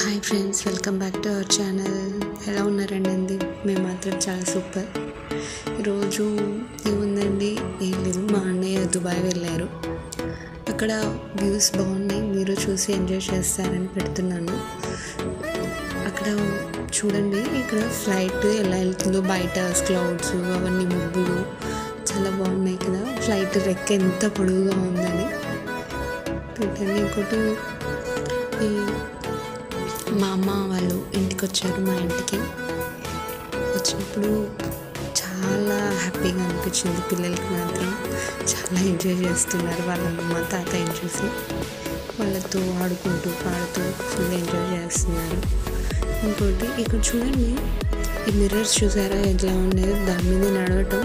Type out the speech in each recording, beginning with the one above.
Hi friends, welcome back to our channel. ఎలా ఉన్నారండి? మేము మాత్రం చాలా సూపర్. ఈరోజు ఏముందండి, ఏం లేదు, మా అన్నయ్య దుబాయ్ వెళ్ళారు. అక్కడ వ్యూస్ బాగున్నాయి, మీరు చూసి ఎంజాయ్ చేస్తారని పెడుతున్నాను. అక్కడ చూడండి, ఇక్కడ ఫ్లైట్ ఎలా వెళ్తుందో, బయట క్లౌడ్స్ అవన్నీ మబ్బులు చాలా బాగున్నాయి కదా. ఫ్లైట్ రెక్క ఎంత పొడుగుగా ఉందని పెట్టండి. ఇంకోటి, మా అమ్మ వాళ్ళు ఇంటికి వచ్చారు. మా ఇంటికి వచ్చినప్పుడు చాలా హ్యాపీగా అనిపించింది. పిల్లలకి మాత్రం చాలా ఎంజాయ్ చేస్తున్నారు. వాళ్ళ అమ్మ తాతయ్యని చూసి వాళ్ళతో ఆడుకుంటూ పాడుతూ ఫుల్ ఎంజాయ్ చేస్తున్నారు. ఇంకోటి, ఇక్కడ చూడండి, ఈ మిర్రర్స్ చూసారా ఎట్లా ఉండేది, దాని మీద నడవటం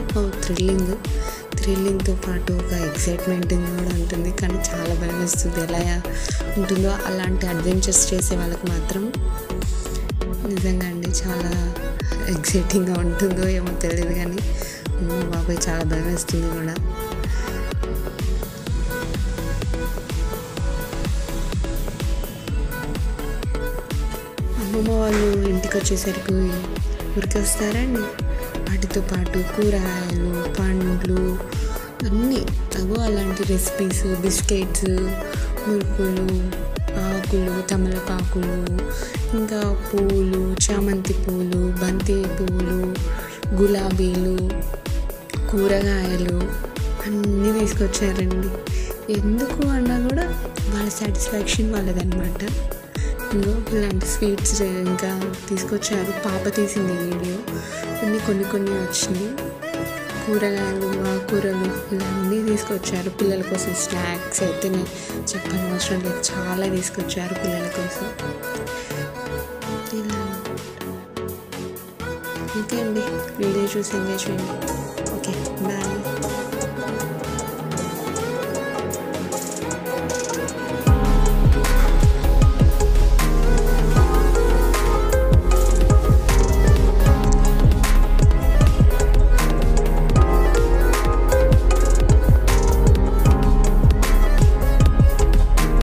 థ్రిల్లింగ్తో పాటు ఒక ఎక్సైట్మెంట్ కూడా ఉంటుంది. కానీ చాలా భయం వేస్తుంది. ఎలా ఉంటుందో అలాంటి అడ్వెంచర్స్ చేసే వాళ్ళకి మాత్రం నిజంగా అండి చాలా ఎక్సైటింగ్గా ఉంటుందో ఏమో తెలియదు, కానీ బాబాయ్ చాలా భయం వేస్తుంది కూడా. అమ్మమ్మ వాళ్ళు ఇంటికి వచ్చేసరికి ఊరికి వస్తారండి. వాటితో పాటు కూరగాయలు, పండ్లు అన్నీ అలాంటి రెసిపీస్, బిస్కెట్స్, మురుకులు, ఆకులు, తమలపాకులు, ఇంకా పూలు, చామంతి పూలు, బంతి పూలు, గులాబీలు, కూరగాయలు అన్నీ తీసుకొచ్చారండి. ఎందుకు అన్నా కూడా వాళ్ళ సాటిస్ఫాక్షన్ వాళ్ళదన్నమాట. ఇంకో ఇలాంటి స్వీట్స్ ఇంకా తీసుకొచ్చారు. పాప తీసింది వీడియో. కొన్ని వచ్చినాయి. కూరగాయలు, ఆకుకూరలు ఇవన్నీ తీసుకొచ్చారు పిల్లల కోసం. స్నాక్స్ అయితే నేను చెప్పని అవసరం లేదు, చాలా తీసుకొచ్చారు పిల్లల కోసం. ఇలా ఓకే అండి, వీడియో చూసి ఎంజాయ్ చేయండి. Okay, bye.